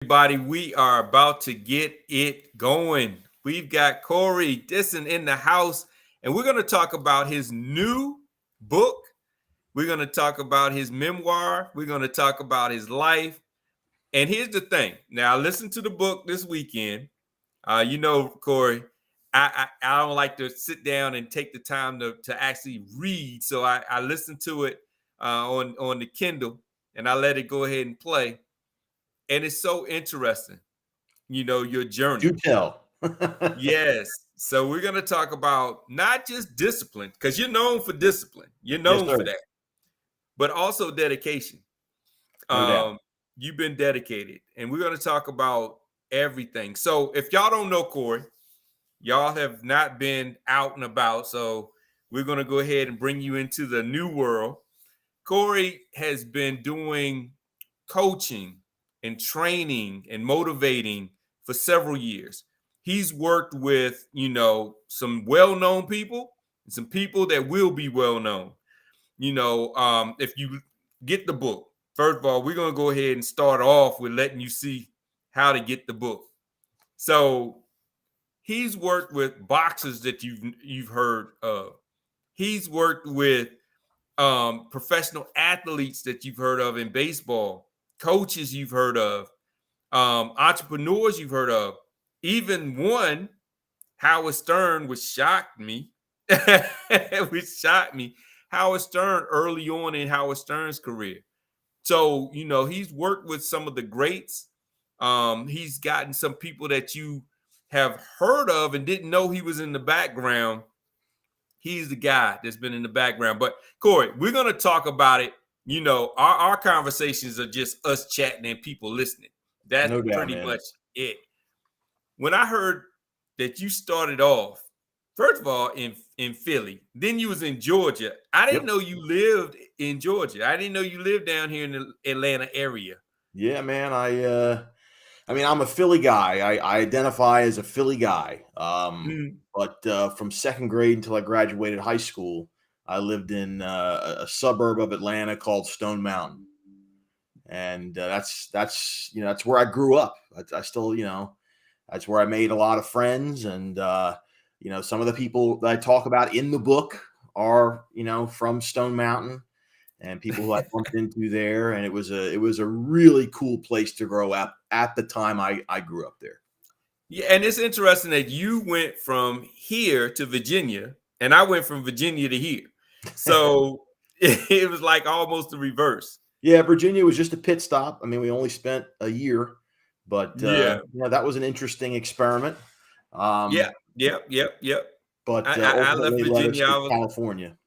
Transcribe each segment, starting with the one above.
Everybody, we are about to get it going. We've got Corey Dissin in the house, and we're going to talk about his new book. We're going to talk about his memoir. We're going to talk about his life. And here's the thing. Now, listen to the book this weekend. Corey, I don't like to sit down and take the time to actually read. So I listen to it on the Kindle, and I let it go ahead and play. And it's so interesting, your Do journey. tell. Yes. So we're going to talk about not just discipline, because you're known for discipline. You're Yes, known for sir. that, but also dedication. No doubt. Um, you've been dedicated, and we're going to talk about everything. So if y'all don't know Corey, y'all have not been out and about. So we're going to go ahead and bring you into the new world. Corey has been doing coaching and training and motivating for several years. He's worked with, some well-known people and some people that will be well-known. If you get the book, first of all, we're going to go ahead and start off with letting you see how to get the book. So he's worked with boxers that you've heard of. He's worked with professional athletes that you've heard of in baseball, coaches you've heard of, entrepreneurs you've heard of, even one, Howard Stern, which shocked me, Howard Stern early on in Howard Stern's career. So, he's worked with some of the greats. He's gotten some people that you have heard of and didn't know he was in the background. He's the guy that's been in the background. But Corey, we're going to talk about it. Our conversations are just us chatting and people listening. That's No doubt, pretty man. much it. When I heard that you started off, first of all, in Philly, then you was in Georgia. I didn't Yep. know you lived in Georgia. I didn't know you lived down here in the Atlanta area. Yeah, man. I mean, I'm a Philly guy. I identify as a Philly guy. Mm. But from second grade until I graduated high school, I lived in a suburb of Atlanta called Stone Mountain, and that's where I grew up. I still, that's where I made a lot of friends, and some of the people that I talk about in the book are from Stone Mountain and people who I bumped into there, and it was a really cool place to grow up at the time I grew up there. Yeah, and it's interesting that you went from here to Virginia, and I went from Virginia to here. So it was like almost the reverse. Yeah, Virginia was just a pit stop. I mean, we only spent a year, but Yeah, that was an interesting experiment. yeah, Um, yep. but I left ultimately led us Virginia. to California.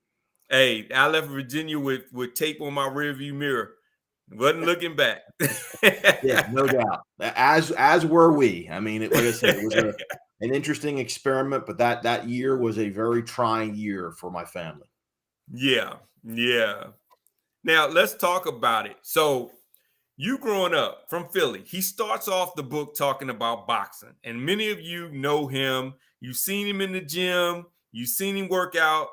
I left Virginia with tape on my rearview mirror. Wasn't looking back. Yeah, no doubt. As were we. I mean, like I said, it was an interesting experiment, but that year was a very trying year for my family. Yeah, yeah. Now let's talk about it. So you growing up from Philly, he starts off the book talking about boxing, and many of you know him. You've seen him in the gym. You've seen him work out.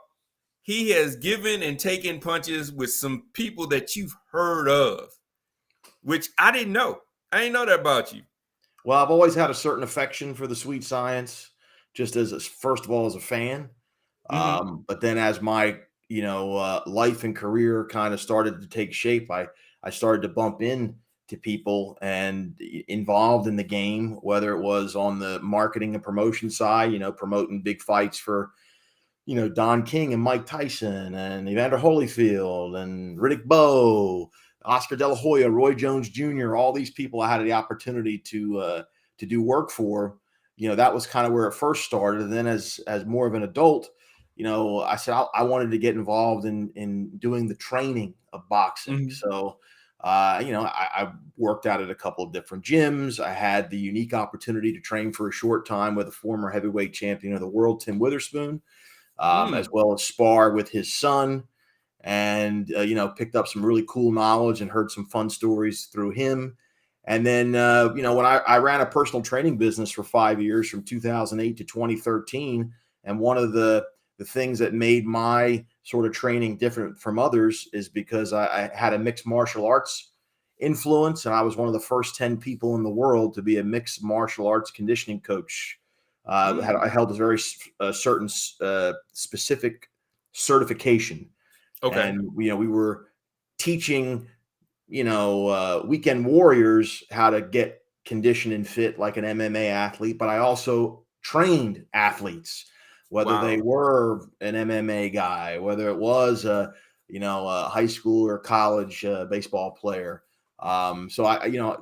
He has given and taken punches with some people that you've heard of, which I didn't know. I didn't know that about you. Well, I've always had a certain affection for the sweet science, just first of all as a fan, Mm-hmm. but then as my life and career kind of started to take shape, I started to bump in to people and involved in the game, whether it was on the marketing and promotion side, promoting big fights for Don King and Mike Tyson and Evander Holyfield and Riddick Bowe, Oscar De La Hoya, Roy Jones Jr., all these people I had the opportunity to do work for. That was kind of where it first started. And then as more of an adult, I said I wanted to get involved in doing the training of boxing. Mm-hmm. So, I worked out at a couple of different gyms. I had the unique opportunity to train for a short time with a former heavyweight champion of the world, Tim Witherspoon, as Mm. well as spar with his son, and picked up some really cool knowledge and heard some fun stories through him. And then when I ran a personal training business for 5 years from 2008 to 2013, and one of the things that made my sort of training different from others is because I had a mixed martial arts influence, and I was one of the first 10 people in the world to be a mixed martial arts conditioning coach. I held a very certain specific certification, Okay. and we were teaching weekend warriors how to get conditioned and fit like an MMA athlete, but I also trained athletes, whether Wow. they were an MMA guy, whether it was a high school or college baseball player. So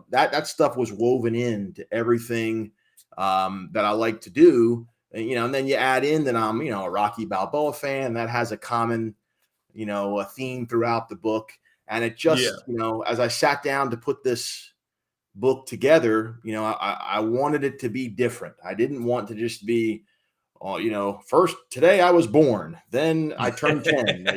that stuff was woven into everything that I like to do. And then you add in that I'm, a Rocky Balboa fan. That has a common, a theme throughout the book. And it Yeah. just, as I sat down to put this book together, I wanted it to be different. I didn't want to just be, first today I was born, then I turned 10.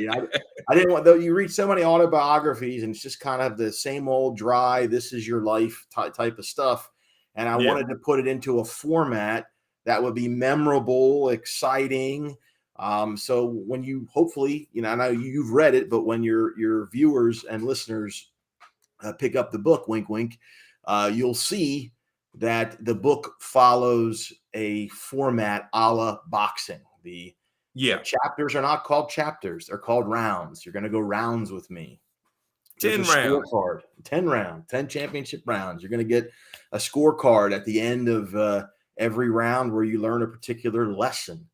I didn't want, though you read so many autobiographies and it's just kind of the same old dry, this is your life type of stuff. And I wanted to put it into a format that would be memorable, exciting. So when you hopefully, I know you've read it, but when your viewers and listeners pick up the book, wink, wink, you'll see that the book follows a format a la boxing. The chapters are not called chapters. They're called rounds. You're going to go rounds with me. There's 10 a rounds. scorecard, 10 rounds, 10 championship rounds. You're going to get a scorecard at the end of every round where you learn a particular lesson.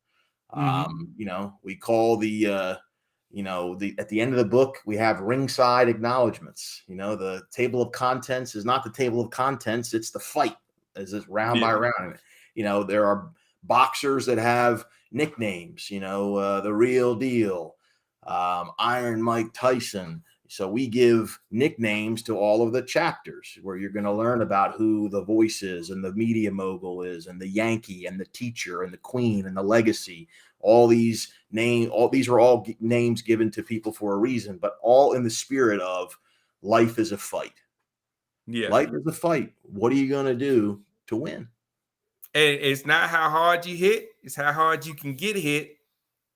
We call the at the end of the book, we have ringside acknowledgments. The table of contents is not the table of contents. It's the fight as it's round by round. There are boxers that have nicknames, the real deal, Iron Mike Tyson. So we give nicknames to all of the chapters where you're going to learn about who the voice is and the media mogul is and the Yankee and the teacher and the queen and the legacy. All these are all names given to people for a reason, but all in the spirit of life is a fight. Yeah. Life is a fight. What are you going to do to win? And it's not how hard you hit, it's how hard you can get hit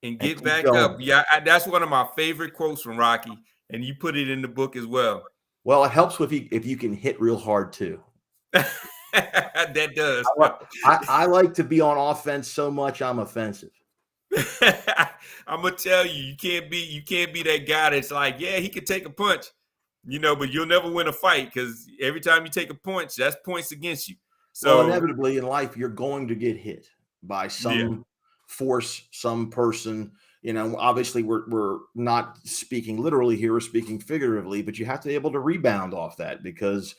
and get back going. up. Yeah, that's one of my favorite quotes from Rocky, and you put it in the book as well. Well, it helps if you can hit real hard too. That does. I like to be on offense so much I'm offensive. I'm gonna tell you, you can't be that guy that's like, yeah, he could take a punch, but you'll never win a fight because every time you take a punch, that's points against you. So well, inevitably in life, you're going to get hit by some force, some person. Obviously we're not speaking literally here, we're speaking figuratively, but you have to be able to rebound off that because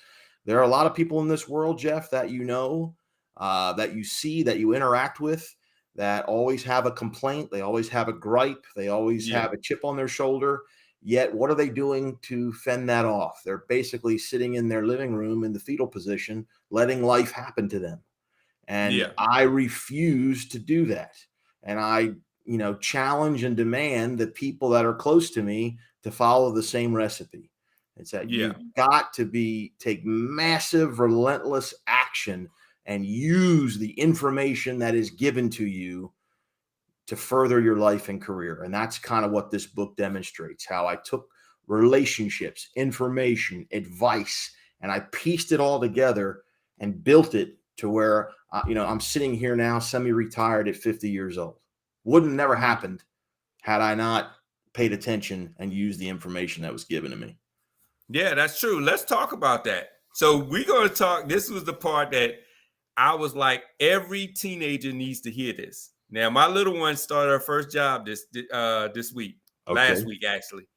there are a lot of people in this world, Jeff, that that you see, that you interact with, that always have a complaint. They always have a gripe. They always have a chip on their shoulder. Yet what are they doing to fend that off? They're basically sitting in their living room in the fetal position, letting life happen to them. And I refuse to do that. And I, challenge and demand the people that are close to me to follow the same recipe. It's that you've got to take massive, relentless action and use the information that is given to you to further your life and career. And that's kind of what this book demonstrates, how I took relationships, information, advice, and I pieced it all together and built it to where, I'm sitting here now, semi-retired at 50 years old. Wouldn't have never happened had I not paid attention and used the information that was given to me. Yeah, that's true. Let's talk about that. So we're going to talk. This was the part that I was like, every teenager needs to hear this. Now, my little one started her first job this week, last week actually,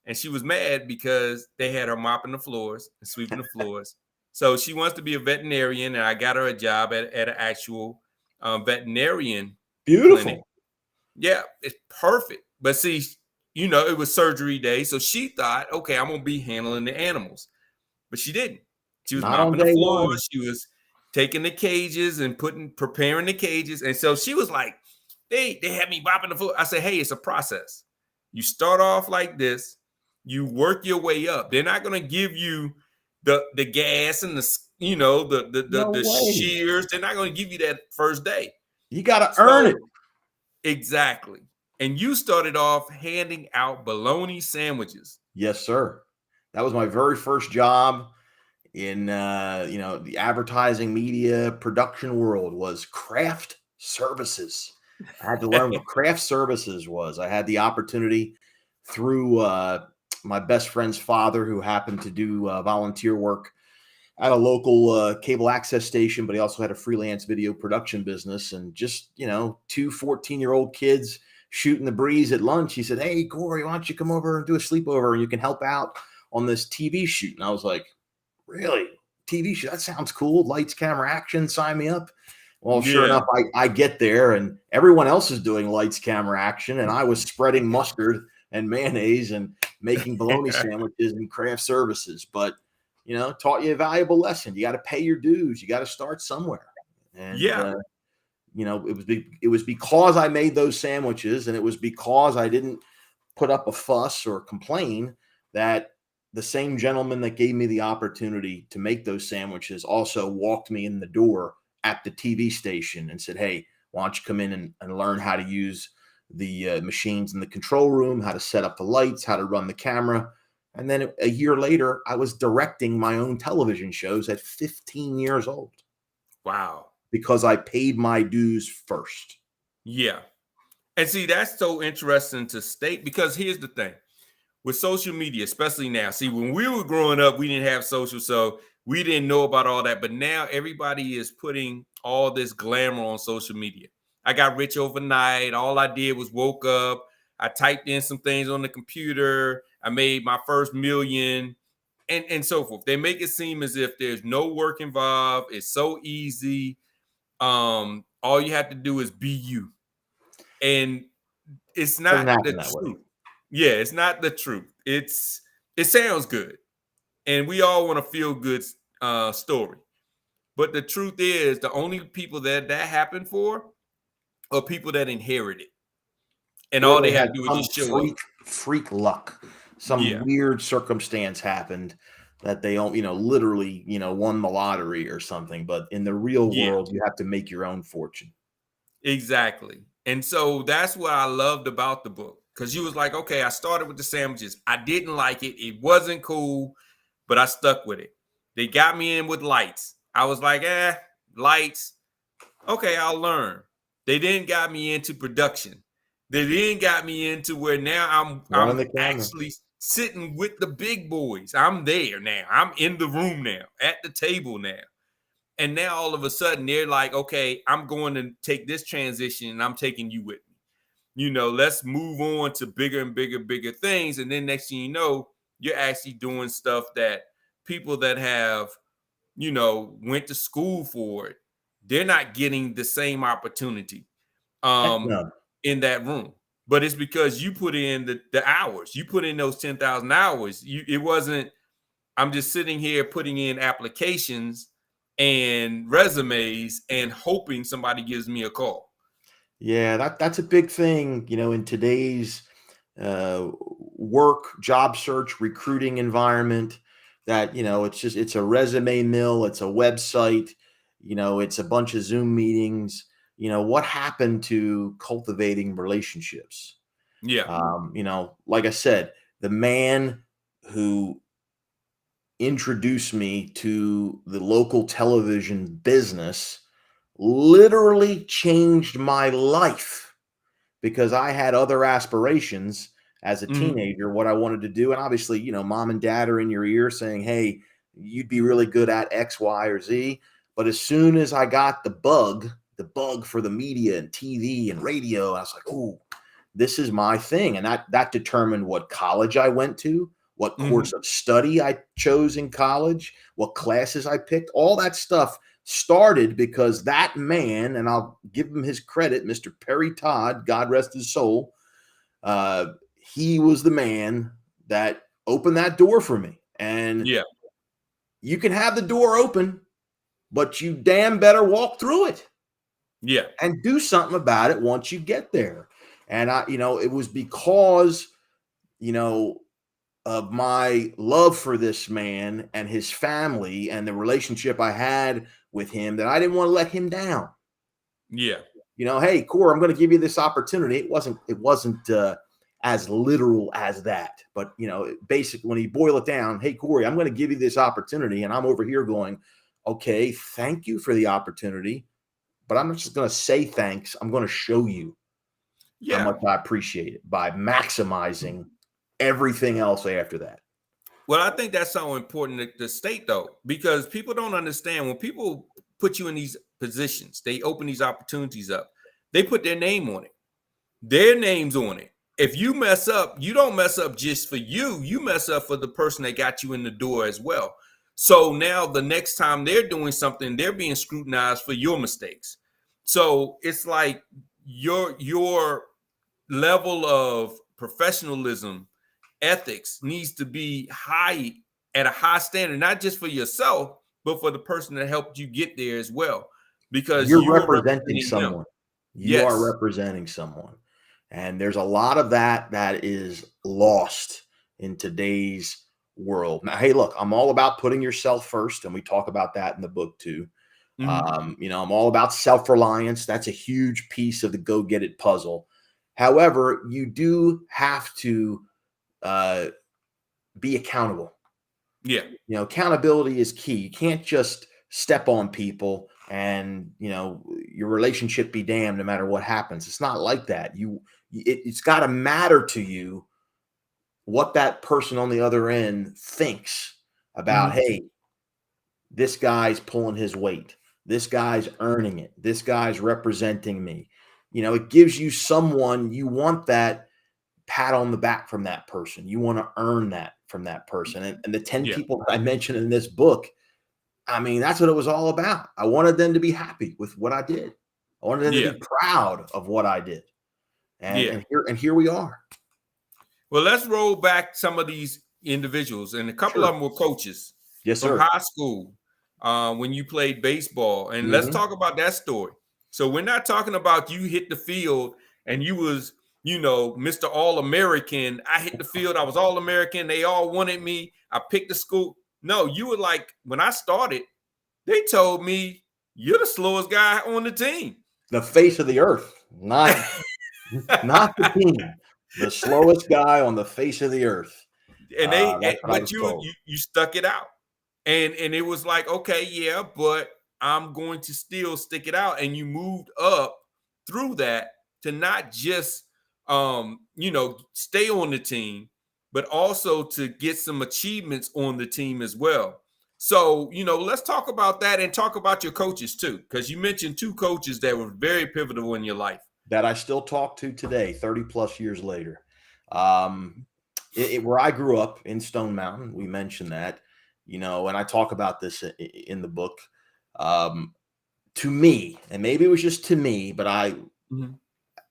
and she was mad because they had her mopping the floors and sweeping the floors. So she wants to be a veterinarian, and I got her a job at an actual veterinarian clinic. Yeah, it's perfect. But see, it was surgery day, so she thought, okay, I'm gonna be handling the animals, but she didn't. She was mopping the floors. She was taking the cages and preparing the cages, and so she was like, they had me mopping the floor. I said, hey, it's a process. You start off like this, you work your way up. They're not gonna give you the gas and the shears. They're not gonna give you that first day. You got to earn it. Exactly. And you started off handing out bologna sandwiches. Yes, sir. That was my very first job. in the advertising media production world was craft services. I had to learn what craft services was. I had the opportunity through my best friend's father, who happened to do volunteer work at a local cable access station, but he also had a freelance video production business. And just, two 14-year-old kids shooting the breeze at lunch. He said, "Hey, Corey, why don't you come over and do a sleepover and you can help out on this TV shoot?" And I was like, "Really? TV shoot? That sounds cool. Lights, camera, action. Sign me up." Well, sure Yeah. enough, I get there and everyone else is doing lights, camera, action. And I was spreading mustard and mayonnaise and making bologna sandwiches and craft services. But, taught you a valuable lesson. You got to pay your dues. You got to start somewhere. And, Yeah. it was because I made those sandwiches, and it was because I didn't put up a fuss or complain, that the same gentleman that gave me the opportunity to make those sandwiches also walked me in the door at the TV station and said, "Hey, why don't you come in and learn how to use the machines in the control room, how to set up the lights, how to run the camera." And then a year later, I was directing my own television shows at 15 years old Wow. because I paid my dues first. Yeah. And see, that's so interesting to state, because here's the thing with social media, especially now. See, when we were growing up, we didn't have social, so we didn't know about all that. But now everybody is putting all this glamour on social media. I got rich overnight. All I did was woke up. I typed in some things on the computer. I made my first million, and so forth. They make it seem as if there's no work involved. It's so easy. All you have to do is be you. And it's Doesn't not the happen that way. truth. Yeah, it's not the truth. It sounds good, and we all want a feel good story. But the truth is, the only people that happened for are people that inherit it, and Or all they they had had to do is some just show up. freak luck. Some Yeah, weird circumstance happened that they don't, literally, won the lottery or something. But in the real yeah, world, you have to make your own fortune. exactly. And so that's what I loved about the book, because you was like, okay, I started with the sandwiches. I didn't like it. It wasn't cool, but I stuck with it. They got me in with lights. I was like, lights. Okay, I'll learn. They then got me into production. They then got me into where now Running I'm the camera. actually sitting with the big boys. I'm there now. I'm in the room now, at the table now. And now all of a sudden they're like, okay, I'm going to take this transition and I'm taking you with me. Let's move on to bigger and bigger things. And then next thing you know, you're actually doing stuff that people that have, went to school for it, they're not getting the same opportunity Heck um no. in that room. But it's because you put in the hours. You put in those 10,000 hours. It wasn't, I'm just sitting here putting in applications and resumes and hoping somebody gives me a call. Yeah, that's a big thing, in today's work, job search, recruiting environment. That it's a resume mill, it's a website, it's a bunch of Zoom meetings. What happened to cultivating relationships? Yeah. Like I said, the man who introduced me to the local television business literally changed my life, because I had other aspirations as a Mhm. teenager, what I wanted to do. And obviously, mom and dad are in your ear saying, "Hey, you'd be really good at X, Y, or Z." But as soon as I got the bug for the media and TV and radio, I was like, "Oh, this is my thing." And that determined what college I went to, what Mhm. course of study I chose in college, what classes I picked. All that stuff started because that man, and I'll give him his credit, Mr. Perry Todd, God rest his soul, he was the man that opened that door for me. And Yeah. you can have the door open, but you damn better walk through it Yeah. and do something about it once you get there. And it was because, you know, of my love for this man and his family and the relationship I had with him, that I didn't want to let him down. Yeah. Hey, Core, I'm going to give you this opportunity. It wasn't as literal as that. But, basically when you boil it down, hey, Corey, I'm going to give you this opportunity. And I'm over here going, okay, thank you for the opportunity. But I'm not just going to say thanks. I'm going to show you how Yeah. much I appreciate it by maximizing everything else after that. Well, I think that's so important to state, though, because people don't understand when people put you in these positions, they open these opportunities up, they put their name on it, their name's on it. If you mess up, you don't mess up just for you, you mess up for the person that got you in the door as well. So now the next time they're doing something, they're being scrutinized for your mistakes. So it's like your level of professionalism, ethics needs to be high, at a high standard, not just for yourself, but for the person that helped you get there as well, because You're you're representing representing them. someone. You are Yes. representing someone. And there's a lot of that is lost in today's world. Now, hey, look, I'm all about putting yourself first, and we talk about that in the book too. Mhm. I'm all about self-reliance. That's a huge piece of the go get it puzzle. However, you do have to be accountable. Yeah. Accountability is key. You can't just step on people and, your relationship be damned no matter what happens. It's not like that. It's got to matter to you what that person on the other end thinks about, Mhm. hey, this guy's pulling his weight. This guy's earning it. This guy's representing me. It gives you someone, you want that pat on the back from that person. You want to earn that from that person. And the 10 Yeah. people that I mentioned in this book, I mean, that's what it was all about. I wanted them to be happy with what I did. I wanted them to Yeah. be proud of what I did. And Yeah. and here we are. Well, let's roll back some of these individuals, and a couple of Sure. them were coaches Yes, from sir. high school when you played baseball. And let's Mhm. talk about that story. So we're not talking about you hit the field and you was, Mr. All-American. I hit the field, I was All-American. They all wanted me. I picked the school. No, you were like, when I started, they told me you're the slowest guy on the team. The face of the earth, not the team. The slowest guy on the face of the earth. And That's what I but was you, told. you you stuck it out. And it was like, okay, yeah, but I'm going to still stick it out. And you moved up through that to not just stay on the team, but also to get some achievements on the team as well. So, let's talk about that and talk about your coaches too, because you mentioned two coaches that were very pivotal in your life. That I still talk to today, 30 plus years later. Um, where I grew up in Stone Mountain, we mentioned that, and I talk about this in the book. Um, to me, and maybe it was just to me, but Mhm.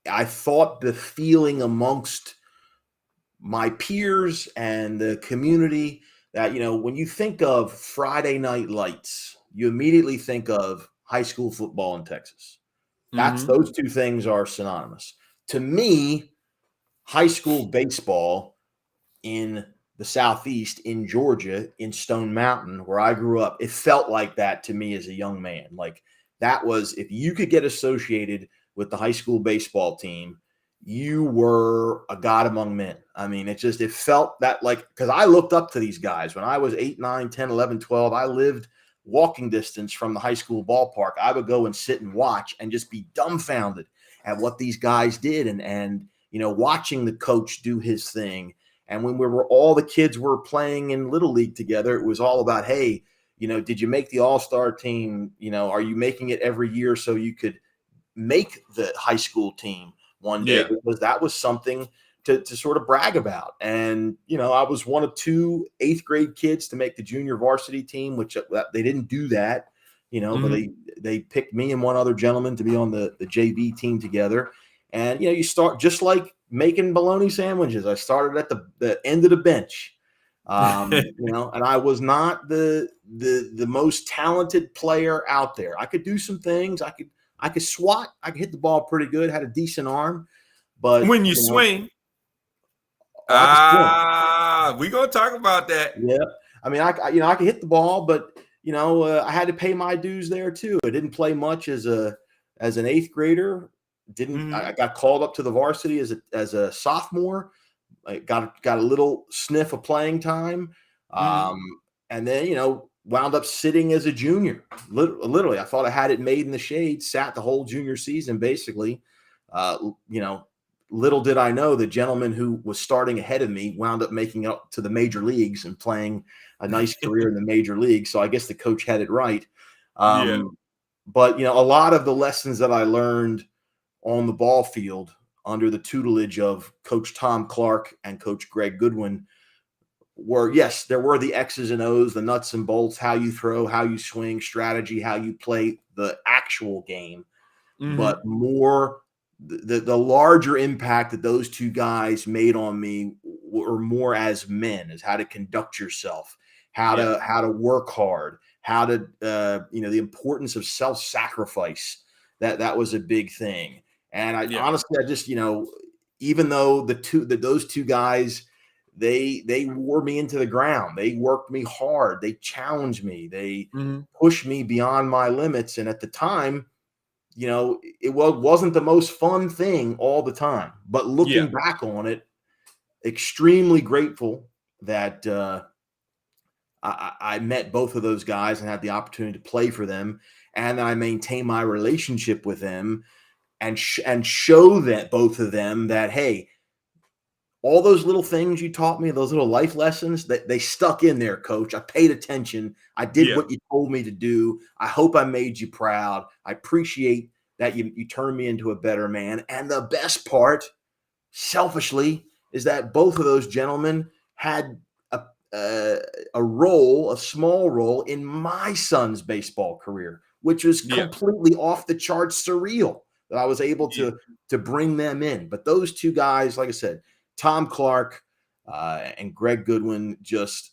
I thought the feeling amongst my peers and the community that, when you think of Friday night lights, you immediately think of high school football in Texas. Mhm. Those two things are synonymous. To me, high school baseball in the Southeast, in Georgia, in Stone Mountain, where I grew up, it felt like that to me as a young man. Like that was, if you could get associated with the high school baseball team, you were a god among men. I mean, it felt that, like, because I looked up to these guys when I was 8, 9, 10, 11, 12. I lived walking distance from the high school ballpark. I would go and sit and watch and just be dumbfounded at what these guys did. And watching the coach do his thing. And when all the kids were playing in Little League together, it was all about, hey, did you make the all-star team? Are you making it every year so you could make the high school team one day? Yeah. Because that was something to sort of brag about. And, I was one of 2 8th grade kids to make the junior varsity team, which they didn't do that, but Mhm. they picked me and one other gentleman to be on the JV team together. And, you start just like making bologna sandwiches. I started at the end of the bench, and I was not the most talented player out there. I could do some things. I could swat. I could hit the ball pretty good, had a decent arm, but, When you swing, I could swing. we're gonna talk about that. Yeah. I mean, I could hit the ball, but, I had to pay my dues there too. I didn't play much as an 8th grader. I Mhm. got called up to the varsity as a sophomore. I got a little sniff of playing time, Mhm. um, and then wound up sitting as a junior. Literally, I thought I had it made in the shade. Sat the whole junior season basically. Uh, you know, Little did I know the gentleman who was starting ahead of me wound up making it up to the major leagues and playing a nice career in the major leagues. So I guess the coach had it right. Yeah. But a lot of the lessons that I learned on the ball field under the tutelage of Coach Tom Clark and Coach Greg Goodwin were, yes, there were the X's and O's, the nuts and bolts, how you throw, how you swing, strategy, how you play the actual game, but Mhm. more the larger impact that those two guys made on me were more as men, as how to conduct yourself, Yeah. how to work hard, how to the importance of self-sacrifice. That was a big thing. And I Yeah. honestly, I just even though those two guys, they wore me into the ground, they worked me hard, they challenged me, they Mhm. pushed me beyond my limits. And at the time, it wasn't the most fun thing all the time, but Yeah. looking back on it, extremely grateful that I met both of those guys and had the opportunity to play for them, and I maintain my relationship with them, and show that both of them that, hey, all those little things you taught me, those little life lessons, that they stuck in there, coach. I paid attention. I did Yeah. what you told me to do. I hope I made you proud. I appreciate that you turned me into a better man. And the best part, selfishly, is that both of those gentlemen had a, a small role in my son's baseball career, which was Yeah. completely off the charts surreal that I was able Yeah. to bring them in. But those two guys, like I said, Tom Clark and Greg Goodwin, just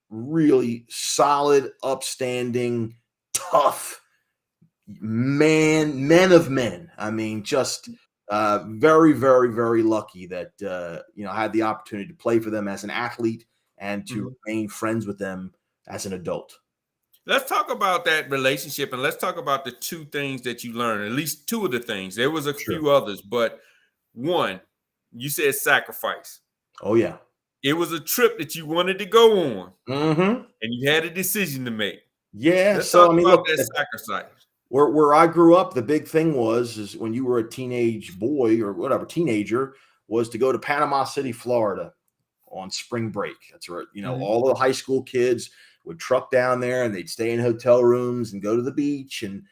really solid, upstanding, tough men of men. I mean, just very, very, very lucky that I had the opportunity to play for them as an athlete and to Mhm. remain friends with them as an adult. Let's talk about that relationship and let's talk about the two things that you learned, at least two of the things. There was a Sure. few others, but one, you said sacrifice. Oh yeah. It was a trip that you wanted to go on Hmm. and you had a decision to make. Yeah. Let's So talk I mean, about look, that sacrifice. where I grew up, the big thing is when you were a teenage boy or whatever, teenager, was to go to Panama City, Florida on spring break. That's where, Mhm. all the high school kids would truck down there and they'd stay in hotel rooms and go to the beach and,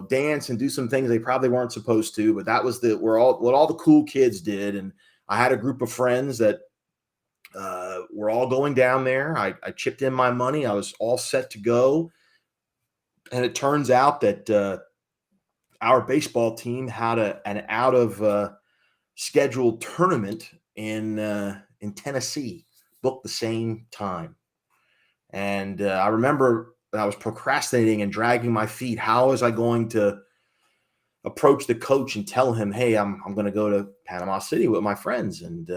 dance and do some things they probably weren't supposed to. But that was what all the cool kids did. And I had a group of friends that were all going down there. I chipped in my money. I was all set to go. And it turns out that our baseball team had an out of scheduled tournament in Tennessee, booked the same time. And I remember I was procrastinating and dragging my feet. How was I going to approach the coach and tell him, "Hey, I'm going to go to Panama City with my friends"? And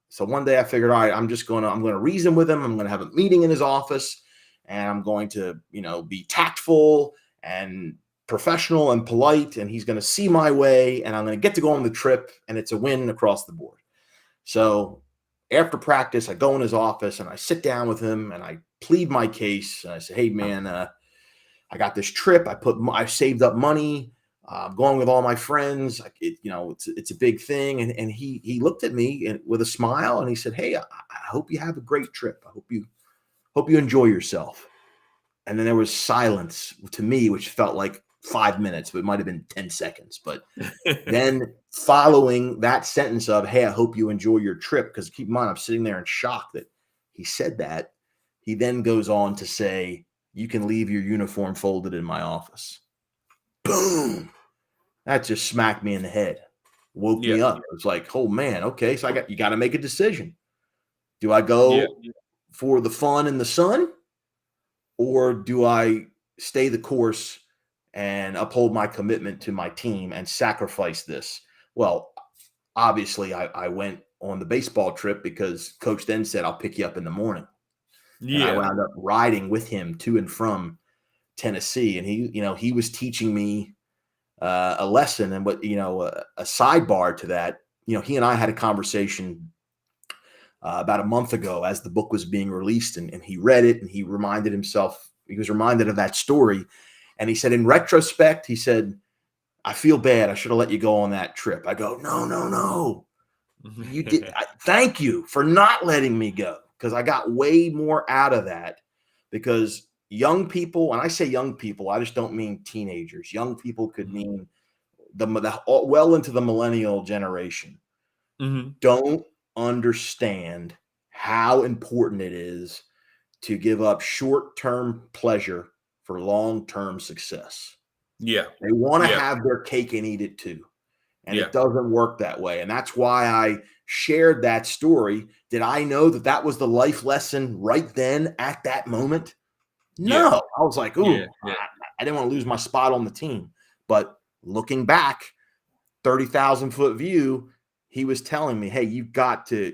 so one day I figured, all right, I'm going to reason with him. I'm going to have a meeting in his office, and I'm going to be tactful and professional and polite, and he's going to see my way, and I'm going to get to go on the trip, and it's a win across the board. So after practice, I go in his office and I sit down with him and I plead my case. And I say, "Hey, man, I got this trip. I saved up money. I'm going with all my friends. It's a big thing." And he looked at me with a smile and he said, "Hey, I hope you have a great trip. I hope you enjoy yourself." And then there was silence to me, which felt like 5 minutes, but it might have been 10 seconds. But then following that sentence of, "Hey, I hope you enjoy your trip," because keep in mind, I'm sitting there in shock that he said that. He then goes on to say, "You can leave your uniform folded in my office." Boom. That just smacked me in the head, woke Yeah. me up. It was like, oh man, okay. So you got to make a decision. Do I Yeah. go for the fun and the sun, or do I stay the course and uphold my commitment to my team and sacrifice this? Well, obviously, I went on the baseball trip because coach then said, "I'll pick you up in the morning." And I Yeah. wound up riding with him to and from Tennessee. And he was teaching me a lesson. And a sidebar to that, he and I had a conversation about a month ago as the book was being released, and he read it, and he was reminded of that story. And he said, in retrospect, he said, I feel bad. I should have let you go on that trip. I go, no. You did. Thank you for not letting me go, because I got way more out of that. Because young people, when I say young people, I just don't mean teenagers. Young people could mean well into the millennial generation. Don't understand how important it is to give up short-term pleasure for long-term success. Yeah. They want to have their cake and eat it too. And it doesn't work that way. And that's why I shared that story. Did I know that that was the life lesson right then at that moment? No. Yeah. I was like, ooh, I didn't want to lose my spot on the team. But looking back, 30,000 foot view, he was telling me, hey, you've got to,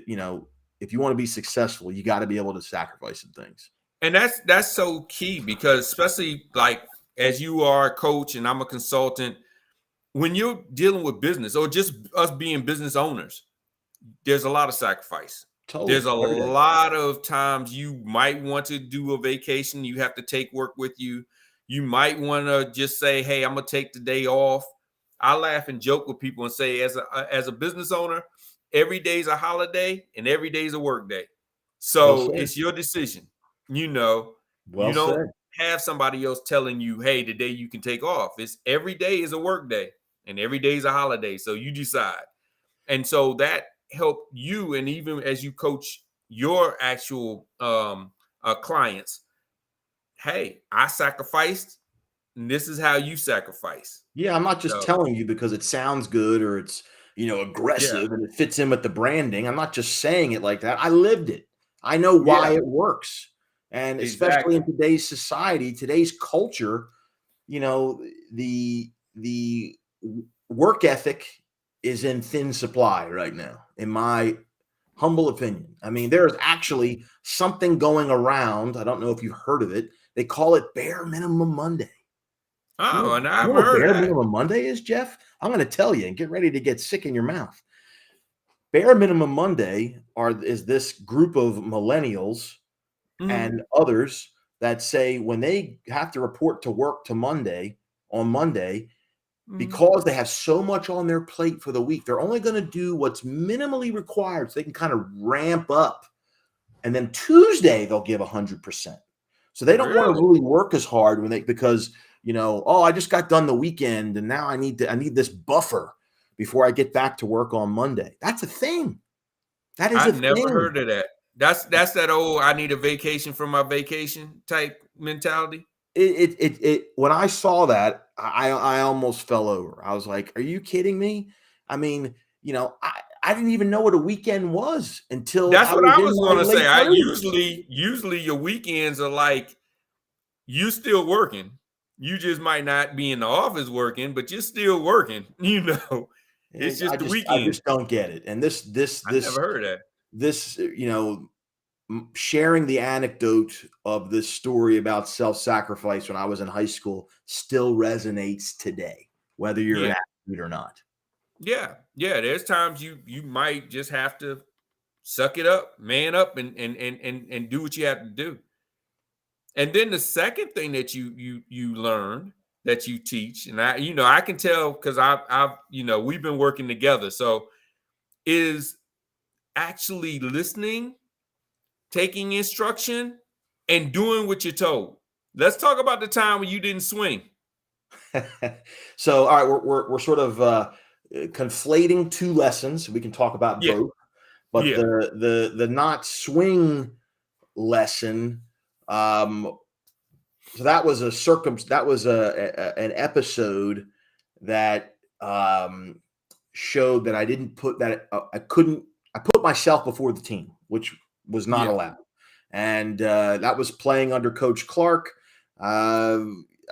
if you want to be successful, you got to be able to sacrifice some things. And that's so key, because especially like as you are a coach and I'm a consultant, when you're dealing with business or just us being business owners, there's a lot of sacrifice. Totally. There's a lot of times you might want to do a vacation. You have to take work with you. You might want to just say, hey, I'm going to take the day off. I laugh and joke with people and say, as a business owner, every day is a holiday and every day is a work day. So it's your decision. You don't have somebody else telling you, hey, today you can take off. It's every day is a work day and every day is a holiday. So you decide. And so that helped you. And even as you coach your actual clients, hey, I sacrificed, and this is how you sacrifice. Yeah, I'm not just telling you because it sounds good or it's, aggressive and it fits in with the branding. I'm not just saying it like that. I lived it. I know why it works. And especially in today's society, today's culture, the work ethic is in thin supply right now, in my humble opinion. I mean, there's actually something going around. I don't know if you've heard of it. They call it Bare Minimum Monday. Oh, and I've you know heard what Bare that. Minimum Monday is, Jeff? I'm going to tell you, and get ready to get sick in your mouth. Bare Minimum Monday is this group of millennials and others that say when they have to report to work on Monday, because they have so much on their plate for the week, they're only going to do what's minimally required so they can kind of ramp up. And then Tuesday, they'll give 100%. So they don't want to really work as hard because I just got done the weekend and now I need this buffer before I get back to work on Monday. That's a thing. That is I've never heard of that. That's that old I need a vacation from my vacation type mentality. When I saw that, I almost fell over. I was like, are you kidding me? I mean, I didn't even know what a weekend was until that's what I was going to say. I 30s. usually your weekends are like you still working. You just might not be in the office working, but you're still working. It's just the weekend. I just don't get it. And this I never heard of that. This, sharing the anecdote of this story about self-sacrifice when I was in high school still resonates today, whether you're an athlete or not. Yeah. There's times you might just have to suck it up, man up, and do what you have to do. And then the second thing that you learn that you teach, and I can tell because I've we've been working together, so is actually listening, taking instruction, and doing what you're told. Let's talk about the time when you didn't swing. So, all right, we're sort of conflating two lessons. We can talk about both, but the not swing lesson. So that was an episode that showed that I didn't put that I put myself before the team, which was not allowed. And that was playing under Coach Clark. I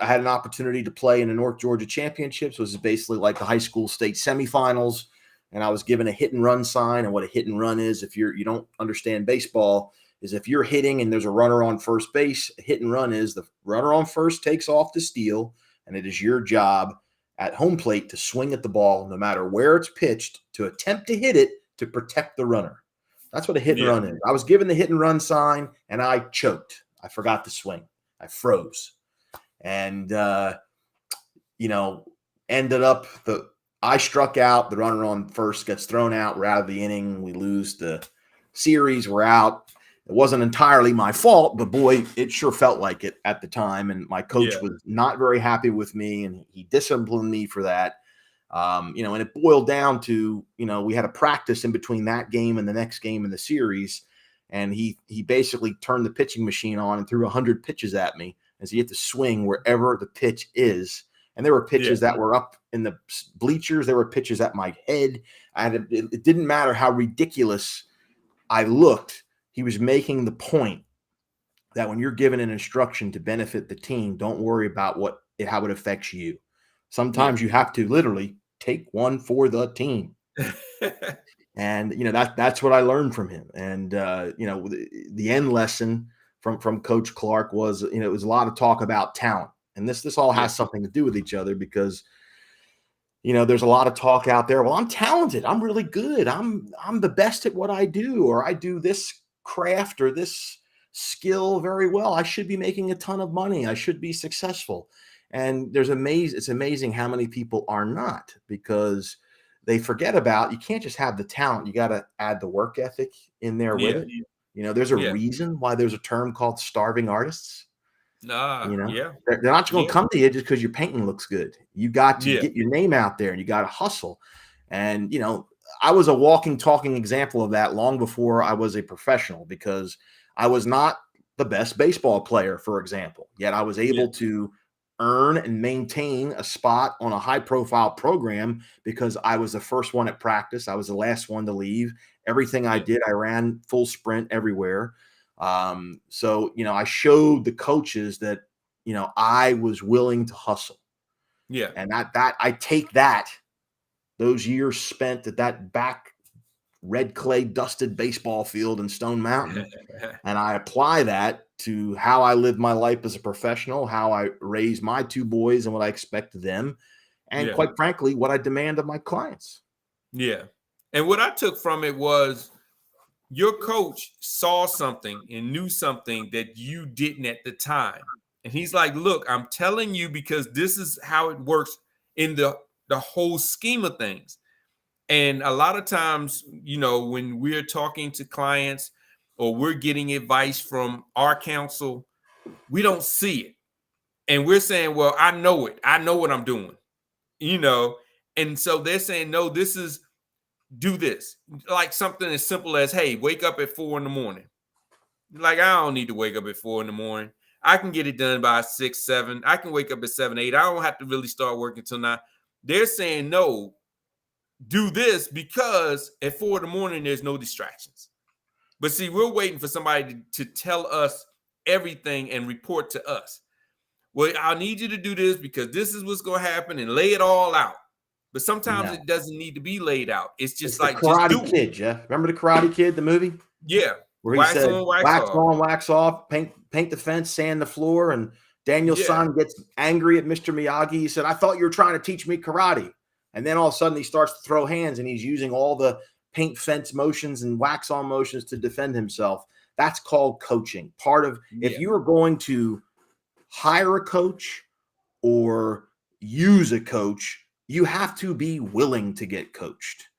had an opportunity to play in the North Georgia Championships, which is basically like the high school state semifinals. And I was given a hit and run sign. And what a hit and run is, if you don't understand baseball, is if you're hitting and there's a runner on first base, a hit and run is the runner on first takes off to steal, and it is your job at home plate to swing at the ball no matter where it's pitched to attempt to hit it to protect the runner. That's what a hit and Yeah. run is. I was given the hit and run sign, and I choked. I forgot to swing. I froze, and ended up I struck out. The runner on first gets thrown out. We're out of the inning. We lose the series. We're out. It wasn't entirely my fault, but boy, it sure felt like it at the time. And my coach Yeah. was not very happy with me, and he disciplined me for that. And it boiled down to, we had a practice in between that game and the next game in the series. And he basically turned the pitching machine on and threw 100 pitches at me as he had to swing wherever the pitch is. And there were pitches that were up in the bleachers. There were pitches at my head. It didn't matter how ridiculous I looked. He was making the point that when you're given an instruction to benefit the team, don't worry about how it affects you. Sometimes you have to literally take one for the team. And, that's what I learned from him. And, the end lesson from Coach Clark was, it was a lot of talk about talent. And this all has something to do with each other because, there's a lot of talk out there. Well, I'm talented. I'm really good. I'm the best at what I do, or I do this craft or this skill very well. I should be making a ton of money. I should be successful. And it's amazing how many people are not, because they forget about, you can't just have the talent. You got to add the work ethic in there with it. There's a reason why there's a term called starving artists. They're not just going to come to you just because your painting looks good. You got to get your name out there, and you got to hustle. And, I was a walking, talking example of that long before I was a professional, because I was not the best baseball player, for example, yet I was able to earn and maintain a spot on a high profile program because I was the first one at practice. I was the last one to leave. Everything I did, I ran full sprint everywhere. So, I showed the coaches that, I was willing to hustle. Yeah. And that I take those years spent at that back red clay dusted baseball field in Stone Mountain, and I apply that to how I live my life as a professional, how I raise my two boys and what I expect of them, and quite frankly, what I demand of my clients. Yeah. And what I took from it was your coach saw something and knew something that you didn't at the time. And he's like, look, I'm telling you because this is how it works in the whole scheme of things. And a lot of times, when we're talking to clients or we're getting advice from our counsel, we don't see it. And we're saying, well, I know it. I know what I'm doing, And so they're saying, no, do this. Like something as simple as, hey, wake up at 4 a.m. Like, I don't need to wake up at 4 a.m. I can get it done by 6, 7. I can wake up at 7, 8. I don't have to really start working till 9. They're saying, no, do this because at 4 a.m. there's no distractions. But see, we're waiting for somebody to tell us everything and report to us. Well, I need you to do this because this is what's going to happen, and lay it all out. But sometimes it doesn't need to be laid out. It's just like the Karate just do Kid, Jeff. Remember the Karate Kid, the movie? Yeah. Where he said, wax on, wax off, paint the fence, sand the floor. And Daniel's son gets angry at Mr. Miyagi. He said, I thought you were trying to teach me karate. And then all of a sudden he starts to throw hands, and he's using all the paint fence motions and wax on motions to defend himself. That's called coaching. If you are going to hire a coach or use a coach, you have to be willing to get coached.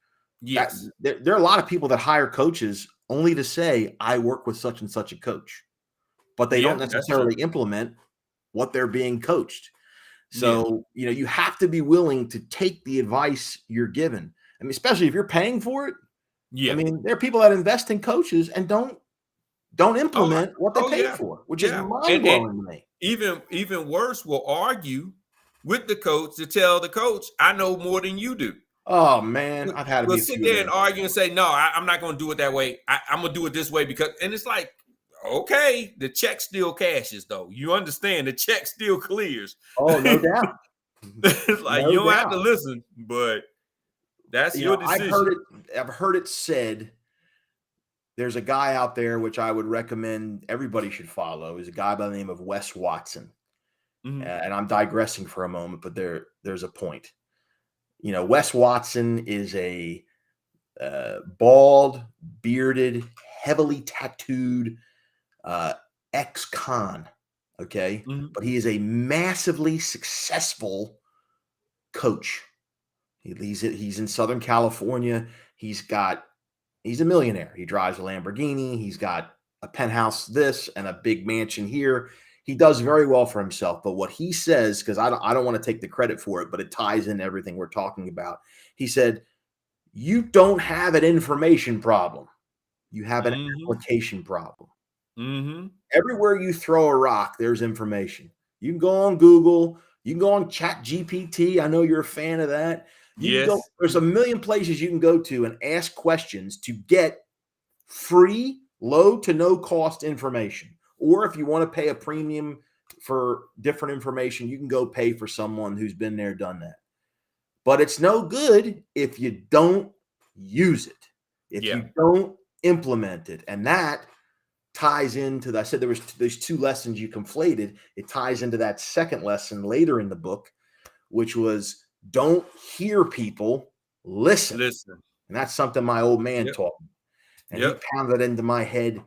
Yes. There are a lot of people that hire coaches only to say, I work with such and such a coach, but they don't necessarily implement what they're being coached. So, you have to be willing to take the advice you're given. I mean, especially if you're paying for it. I mean, there are people that invest in coaches and don't implement what they pay for, which is mind-blowing to me. Even worse, will argue with the coach to tell the coach, I know more than you do. Oh man, I've had to sit there and argue and say, no, I'm not going to do it that way. I'm going to do it this way and it's like, okay, the check still cashes though. You understand the check still clears. Oh, no doubt. It's like you don't have to listen, but that's your decision. I've heard it said. There's a guy out there which I would recommend everybody should follow. He's a guy by the name of Wes Watson. Mm-hmm. And I'm digressing for a moment, but there's a point. Wes Watson is a bald, bearded, heavily tattooed ex-con. Okay. Mhm. But he is a massively successful coach. He's in Southern California. He's a millionaire. He drives a Lamborghini. He's got a penthouse this and a big mansion here. He does very well for himself. But what he says, because I don't want to take the credit for it, but it ties in everything we're talking about. He said, you don't have an information problem. You have an Mhm. application problem. Mhm. Everywhere you throw a rock, there's information. You can go on Google. You can go on Chat GPT. I know you're a fan of that. You can go, Yes. there's a million places you can go to and ask questions to get free, low to no cost information. Or if you want to pay a premium for different information, you can go pay for someone who's been there, done that. But it's no good if you don't use it, if Yeah. you don't implement it. And that ties into I said there's two lessons you conflated. It ties into that second lesson later in the book, which was don't hear people, listen. Listen. And that's something my old man Yep. taught me. And he Yep. pounded it into my head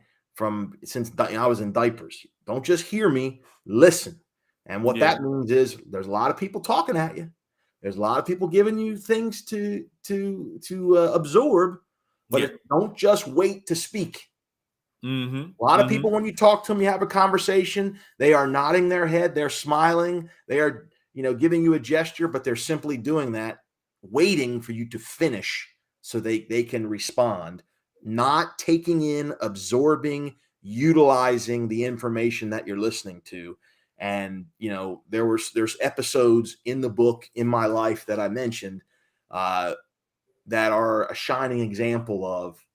since I was in diapers. Don't just hear me, listen. And what Yeah. that means is there's a lot of people talking at you. There's a lot of people giving you things to absorb, Yeah. but don't just wait to speak. Mhm. A lot of Mhm. people, when you talk to them, you have a conversation, they are nodding their head, they're smiling, they are, giving you a gesture, but they're simply doing that, waiting for you to finish so they can respond, not taking in, absorbing, utilizing the information that you're listening to. And there's episodes in the book in my life that I mentioned that are a shining example of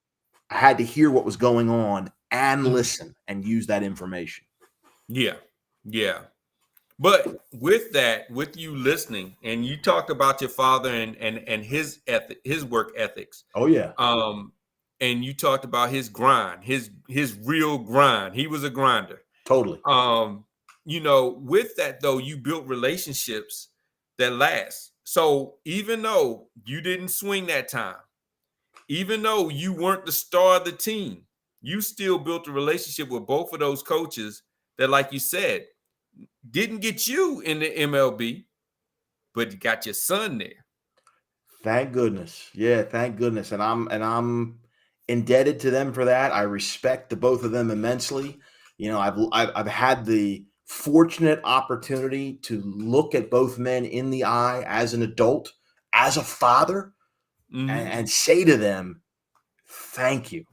I had to hear what was going on and Mhm. listen and use that information. Yeah. Yeah. But with that, with you listening, and you talked about your father and his his work ethics, Oh yeah, um, and you talked about his grind, his real grind. He was a grinder. totally. Um, with that though, you built relationships that last. So even though you didn't swing that time, even though you weren't the star of the team, you still built a relationship with both of those coaches that, like you said, didn't get you in the MLB, but got your son there. Thank goodness. Yeah, thank goodness. And I'm indebted to them for that. I respect the both of them immensely. I've had the fortunate opportunity to look at both men in the eye as an adult, as a father, and, Hmm. and say to them, thank you.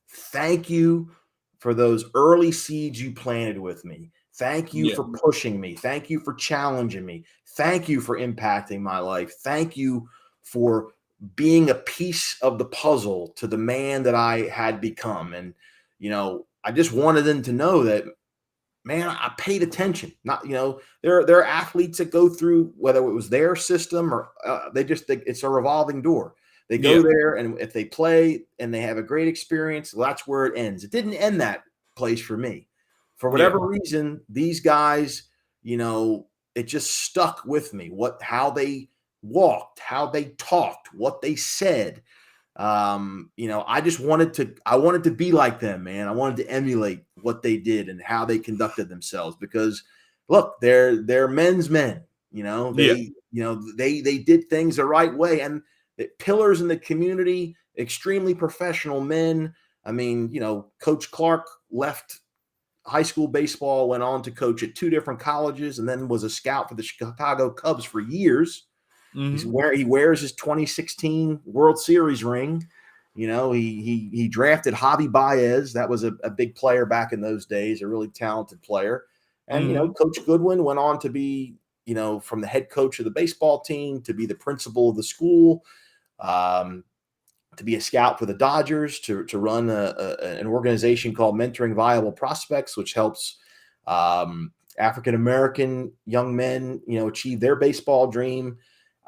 Thank you for those early seeds you planted with me. Thank you Yeah, for pushing me. Thank you for challenging me. Thank you for impacting my life. Thank you for being a piece of the puzzle to the man that I had become. And, I just wanted them to know that, man, I paid attention. Not, there are athletes that go through whether it was their system or it's a revolving door. They go yeah, there, and if they play and they have a great experience, well, that's where it ends. It didn't end that place for me. For yeah, whatever reason, these guys, it just stuck with me. How they walked, how they talked, what they said. I wanted to be like them, man. I wanted to emulate what they did and how they conducted themselves because look, they're men's men. yeah. They did things the right way, and the pillars in the community, extremely professional men. I mean, Coach Clark left high school baseball, went on to coach at two different colleges, and then was a scout for the Chicago Cubs for years. Hmm. He wears his 2016 World Series ring. He drafted Javi Baez. That was a big player back in those days, a really talented player. And Hmm. Coach Goodwin went on to be, from the head coach of the baseball team to be the principal of the school, um, to be a scout for the Dodgers, to run an organization called Mentoring Viable Prospects, which helps African American young men, achieve their baseball dream.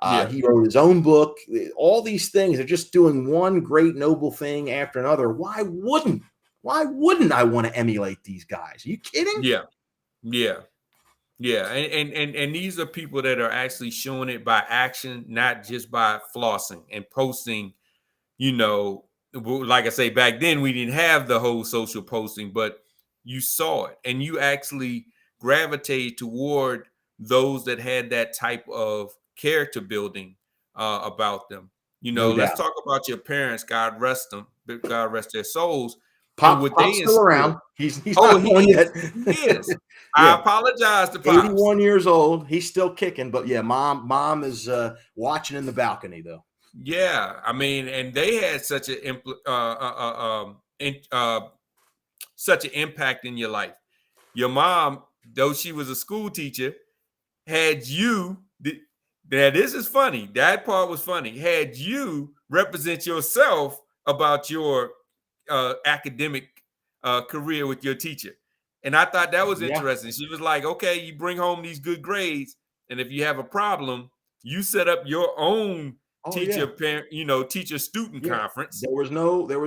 Yeah, He wrote his own book. All these things are just doing one great noble thing after another. Why wouldn't? Why wouldn't I want to emulate these guys? Are you kidding? yeah, yeah, yeah. And these are people that are actually showing it by action, not just by flossing and posting, like I say, back then we didn't have the whole social posting, but you saw it and you actually gravitated toward those that had that type of character building about them. No Let's doubt. talk about your parents. God rest them. God rest their souls. And what Pop's they still instilled. around. He's Oh, not he going is. yet. He is. I Yeah. apologize to Pops. 81 years old. He's still kicking, but yeah, mom is watching in the balcony though. Yeah, I mean, and they had such such an impact in your life. Your mom, though she was a school teacher, had you. Now this is funny. That part was funny. Had you represent yourself about your academic career with your teacher, and I thought that was Yeah. interesting. She was like, "Okay, you bring home these good grades, and if you have a problem, you set up your own Oh teacher yeah. parent, teacher student Yeah. conference." There was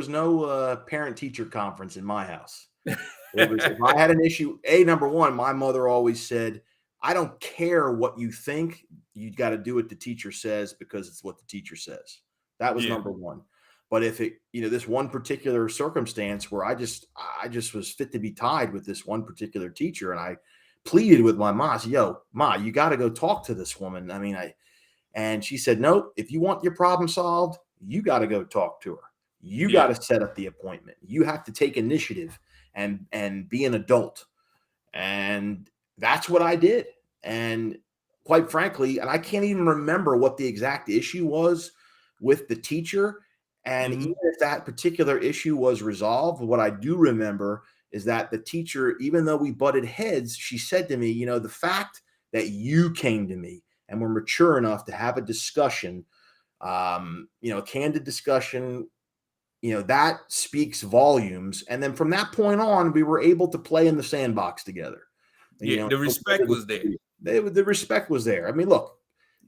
no parent teacher conference in my house. It was if I had an issue, number one, my mother always said, I don't care what you think, you got to do what the teacher says because it's what the teacher says. That was Yeah, number one. But if it, this one particular circumstance where I just was fit to be tied with this one particular teacher, and I pleaded with my mom, I said, yo, Ma, you got to go talk to this woman. I mean, and she said, nope, if you want your problem solved, you got to go talk to her. You got yeah, to set up the appointment. You have to take initiative and be an adult. And that's what I did. And quite frankly, and I can't even remember what the exact issue was with the teacher. And mhm, even if that particular issue was resolved, what I do remember is that the teacher, even though we butted heads, she said to me, the fact that you came to me and were mature enough to have a discussion, a candid discussion, that speaks volumes. And then from that point on, we were able to play in the sandbox together. yeah. The respect was there. The respect was there. I mean, look,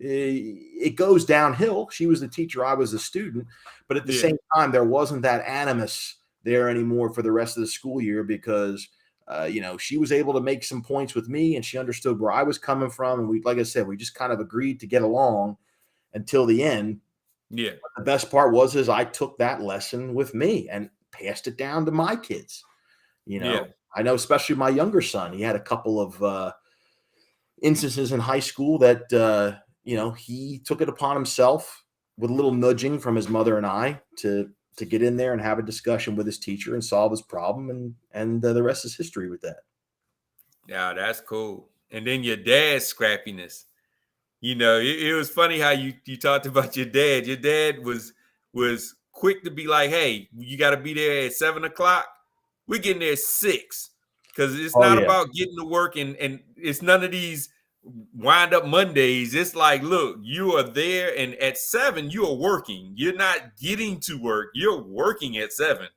it goes downhill. She was the teacher, I was the student, but at the Yeah, same time, there wasn't that animus there anymore for the rest of the school year because she was able to make some points with me and she understood where I was coming from. And like I said, we just kind of agreed to get along until the end. yeah, The best part was I took that lesson with me and passed it down to my kids. yeah, I know, especially my younger son, he had a couple of instances in high school that, he took it upon himself with a little nudging from his mother and I to get in there and have a discussion with his teacher and solve his problem. And the rest is history with that. yeah. That's cool. And then your dad's scrappiness. It was funny how you talked about your dad. Your dad was quick to be like, "Hey, you got to be there at 7 o'clock. We're getting there at 6 because it's Oh not yeah. about getting to work and it's none of these wind up Mondays. It's like, look, you are there, and at 7 you are working. You're not getting to work. You're working at 7.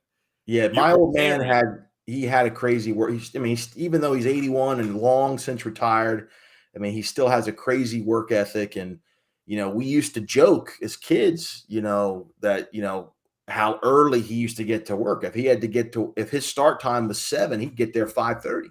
Yeah, You're my old man preparing. had a crazy work. Even though he's 81 and long since retired, he still has a crazy work ethic. And we used to joke as kids, that how early he used to get to work. If his start time was 7, he'd get there 5:30.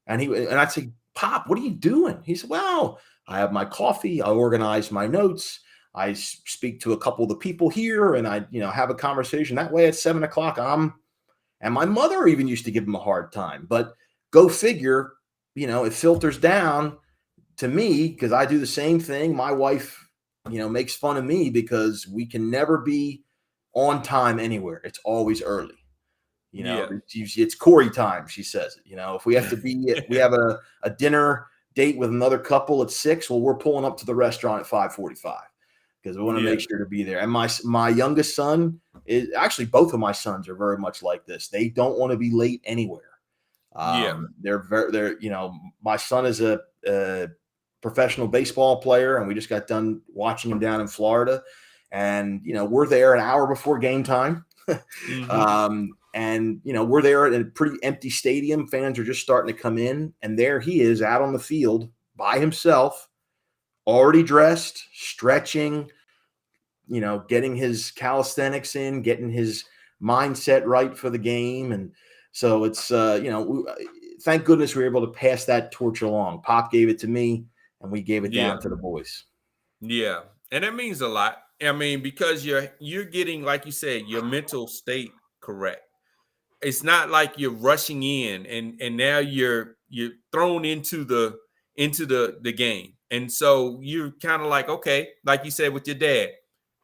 And I'd say, Pop, what are you doing? He said, well, I have my coffee, I organize my notes, I speak to a couple of the people here, and I, have a conversation. That way at 7 o'clock, and my mother even used to give him a hard time. But go figure, it filters down to me because I do the same thing. My wife, makes fun of me because we can never be on time anywhere. It's always early. Yeah. It's Corey time, she says it. If we have to we have a dinner date with another couple at 6, well, we're pulling up to the restaurant at 5:45 because we want to Yeah. make sure to be there. And my youngest son is actually, both of my sons are very much like this. They don't want to be late anywhere. Yeah. They're my son is a professional baseball player, and we just got done watching him down in Florida, and we're there an hour before game time. Mhm. And we're there at a pretty empty stadium. Fans are just starting to come in, and there he is out on the field by himself, already dressed, stretching, getting his calisthenics in, getting his mindset right for the game. And so it's thank goodness we were able to pass that torch along. Pop gave it to me, and we gave it Yeah. down to the boys. Yeah. And that means a lot. I mean, because you're getting, like you said, your mental state correct. It's not like you're rushing in and now you're thrown into the game. And so you're kind of like, okay, like you said with your dad,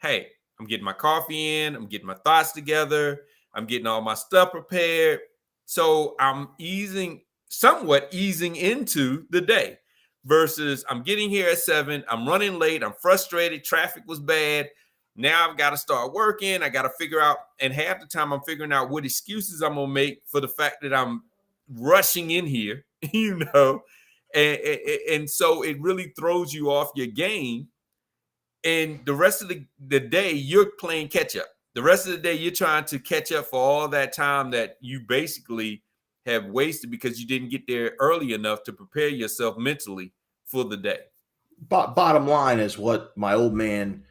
hey, I'm getting my coffee in, I'm getting my thoughts together, I'm getting all my stuff prepared. So I'm somewhat easing into the day versus I'm getting here at 7, I'm running late, I'm frustrated, traffic was bad. Now I've got to start working. I got to figure out, and half the time I'm figuring out what excuses I'm gonna make for the fact that I'm rushing in here, and so it really throws you off your game. And the rest of the day, you're playing catch up. The rest of the day, you're trying to catch up for all that time that you basically have wasted because you didn't get there early enough to prepare yourself mentally for the day. Bottom line is what my old man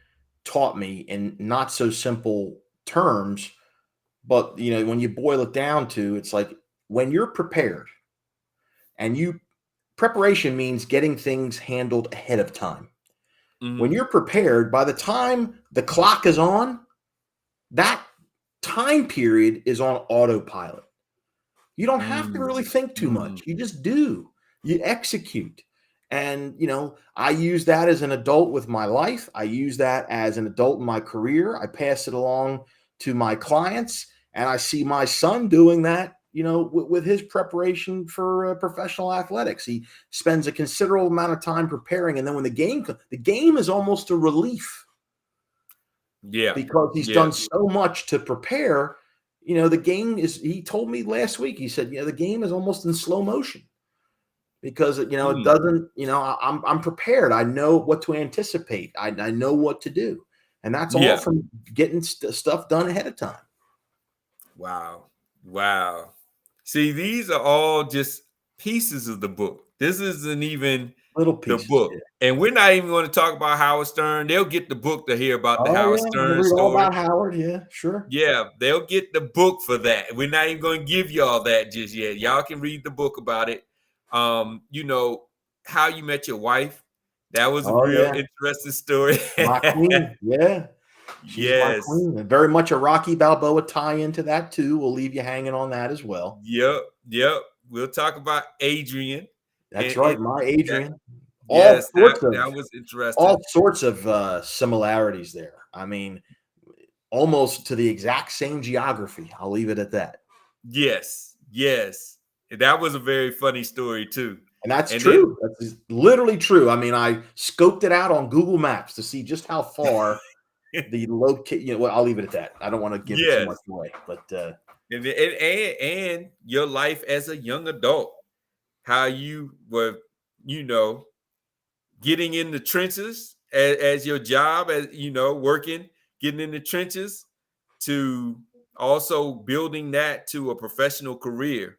taught me in not so simple terms, but when you boil it down to, it's like when you're prepared and preparation means getting things handled ahead of time. When Mhm. you're prepared, by the time the clock is on, that time period is on autopilot. You don't have to really Mm, think too mm. much. You just do. You execute. And, I use that as an adult with my life. I use that as an adult in my career. I pass it along to my clients. And I see my son doing that, with his preparation for professional athletics. He spends a considerable amount of time preparing. And then when the game is almost a relief Yeah. because he's Yeah. done so much to prepare. The game he told me last week, he said, the game is almost in slow motion because, it Mm. doesn't, I'm prepared. I know what to anticipate. I know what to do. And that's all Yeah. from getting stuff done ahead of time. Wow. Wow. See, these are all just pieces of the book. This isn't even Little the pieces. book. Yeah. And we're not even going to talk about Howard Stern. They'll get the book to hear about the Oh, Howard yeah. I can Stern read all story. about Howard. Yeah, sure. Yeah, they'll get the book for that. We're not even going to give y'all that just yet. Y'all can read the book about it. You know, How You Met Your Wife. That was a Oh, real yeah. interesting story. My queen. Yeah. She's my Yes. queen. And very much a Rocky Balboa tie into that, too. We'll leave you hanging on that as well. Yep. Yep. We'll talk about Adrian. That's And right. My that, Adrian. All yes, sorts that of was interesting. all sorts of similarities there. I mean, almost to the exact same geography. I'll leave it at that. Yes. Yes. That was a very funny story too. And that's And then true. That's literally true. I mean, I scoped it out on Google Maps to see just how far the locate. Well, I'll leave it at that. I don't want to give it too yes. much away, but And your life as a young adult, how you were, you know, getting in the trenches as your job, as working, getting in the trenches, to also building that to a professional career.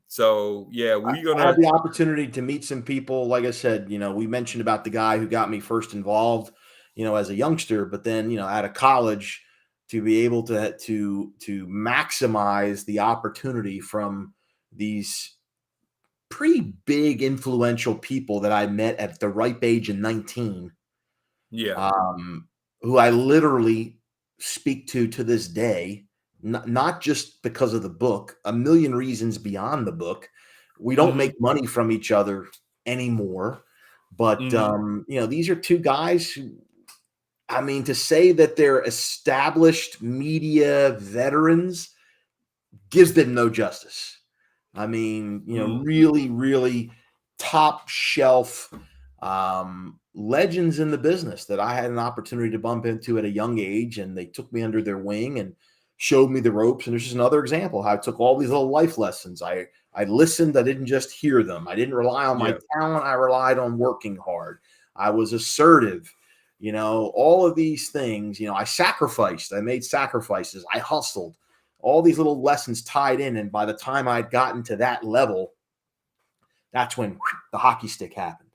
So yeah, we're I gonna had the opportunity to meet some people. Like I said, we mentioned about the guy who got me first involved, as a youngster, but then, out of college, to be able to maximize the opportunity from these pretty big influential people that I met at the ripe age of 19, yeah. um, who I literally speak to this day, not just because of the book, a million reasons beyond the book. We don't Hmm. make money from each other anymore, but Hmm. these are two guys who, I mean, to say that they're established media veterans gives them no justice. I mean, Hmm. really, really top shelf legends in the business that I had an opportunity to bump into at a young age, and they took me under their wing and showed me the ropes. And there's just another example how I took all these little life lessons. I listened. I didn't just hear them. I didn't rely on my Yeah. talent. I relied on working hard. I was assertive. All of these things. I sacrificed. I made sacrifices. I hustled. All these little lessons tied in, and by the time I'd gotten to that level, that's when the hockey stick happened,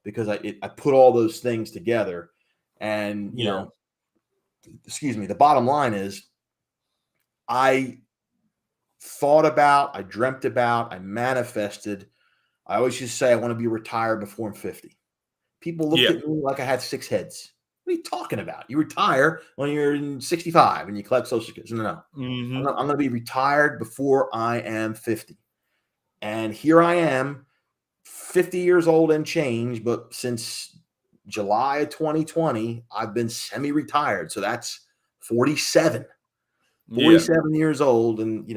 because I put all those things together. And Yeah. excuse me, the bottom line is I thought about, I dreamt about, I manifested. I always used to say I want to be retired before I'm 50. People looked Yeah. at me like I had 6 heads. What are you talking about? You retire when you're 65 and you collect Social Security. No, no, no. Mm-hmm. I'm going to be retired before I am 50. And here I am, 50 years old and change, but since July of 2020, I've been semi-retired. So that's 47. Yeah. 47 years old, and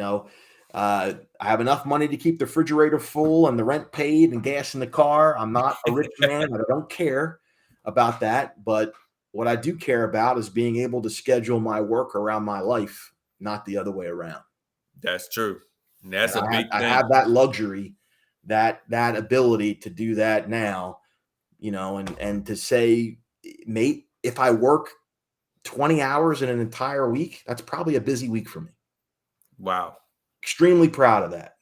I have enough money to keep the refrigerator full and the rent paid and gas in the car. I'm not a rich man, but I don't care about that. But what I do care about is being able to schedule my work around my life, not the other way around. That's true. And And that's a big I thing. have that luxury, that ability to do that now, and to say, mate, if I work 20 hours in an entire week, that's probably a busy week for me. Wow. Extremely proud of that.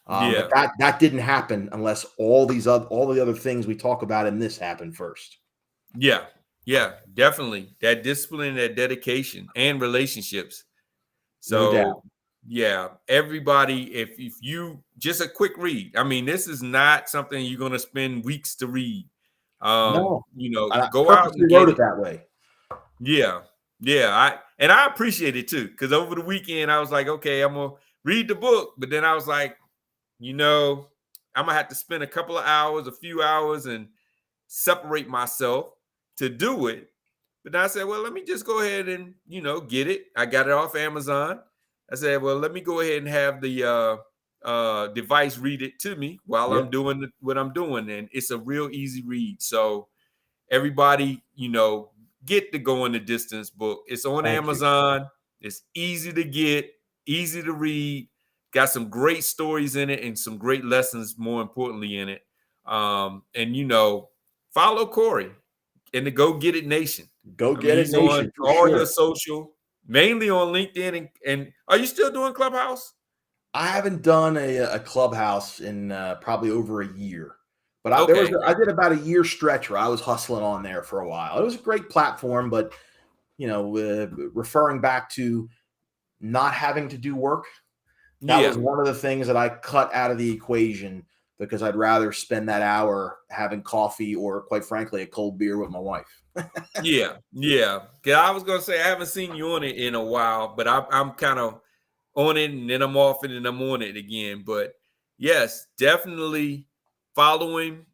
But Yeah. that didn't happen unless all the other things we talk about in this happened first. Yeah. Yeah. Definitely. That discipline, that dedication, and relationships. No doubt. So yeah, everybody, if you just a quick read. I mean, this is not something you're gonna spend weeks to read. No, I Go out purposely and wrote get it it. that way. Yeah. Yeah. I appreciate it too. Cause over the weekend I was like, okay, I'm gonna read the book, but then I was like, you know, I'm gonna have to spend a couple of hours, a few hours, and separate myself to do it. But then I said, well, let me just go ahead and get it. I got it off Amazon. I said, well, let me go ahead and have the device read it to me while Yep. I'm doing what I'm doing, and it's a real easy read. So everybody, get the Going the Distance book. It's on Thank you. Amazon. It's easy to get, easy to read. Got some great stories in it and some great lessons, more importantly, in it. And follow Corey in the Go Get It Nation. Go I mean, get it, he's on nation, for all your sure. social, mainly on LinkedIn. And are you still doing Clubhouse? I haven't done a clubhouse in probably over a year, but Okay. I did about a year stretch where I was hustling on there for a while. It was a great platform, but referring back to not having to do work, that was Yeah. one of the things that I cut out of the equation because I'd rather spend that hour having coffee or, quite frankly, a cold beer with my wife. Yeah. Yeah. 'Cause I was gonna say I haven't seen you on it in a while, but I'm kind of on it and then I'm off it and I'm on it again. But yes, definitely following,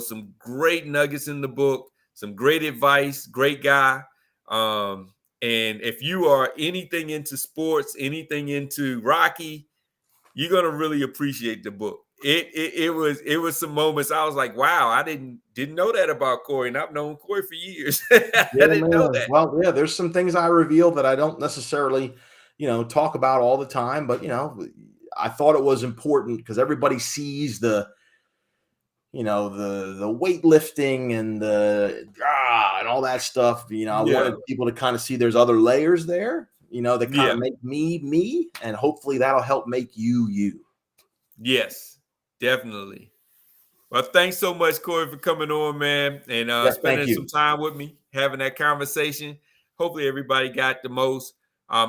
some great nuggets in the book, some great advice, great guy. And if you are anything into sports, anything into Rocky, you're gonna really appreciate the book. It was some moments I was like, wow, I didn't know that about Corey, and I've known Corey for years. I Yeah, didn't know man. that. Well, yeah, there's some things I reveal that I don't necessarily, talk about all the time, but I thought it was important because everybody sees the weightlifting and and all that stuff. I Yeah, wanted people to kind of see there's other layers there, that kind yeah, of make me me, and hopefully that'll help make you you. yes, definitely. Well, thanks so much, Corey, for coming on, man, and Yeah, thank spending some you. time with me, having that conversation. Hopefully, everybody got the most.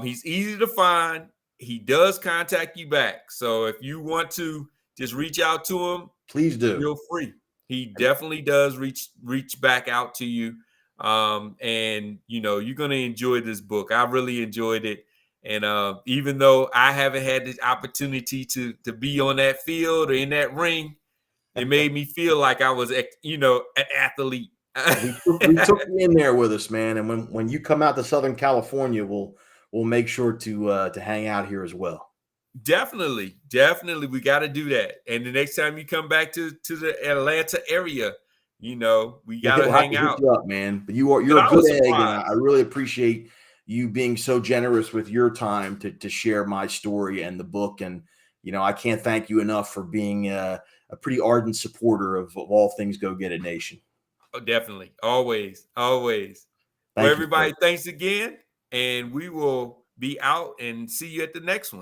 He's easy to find. He does contact you back, so if you want to just reach out to him, Please do. feel free. He definitely does reach back out to you. And you're gonna enjoy this book. I really enjoyed it. And even though I haven't had the opportunity to be on that field or in that ring, it made me feel like I was an athlete. We took you in there with us, man. And when you come out to Southern California, we'll make sure to hang out here as well. Definitely, we got to do that. And the next time you come back to the Atlanta area, we got to We'll have hang to hit out. you up, man. But But you're a I good was egg, and surprised. I really appreciate you being so generous with your time to share my story and the book. And I can't thank you enough for being a pretty ardent supporter of all things Go Get It Nation. Oh, definitely. Always. Always. Well, Thank you, sir. everybody, thanks again. And we will be out and see you at the next one.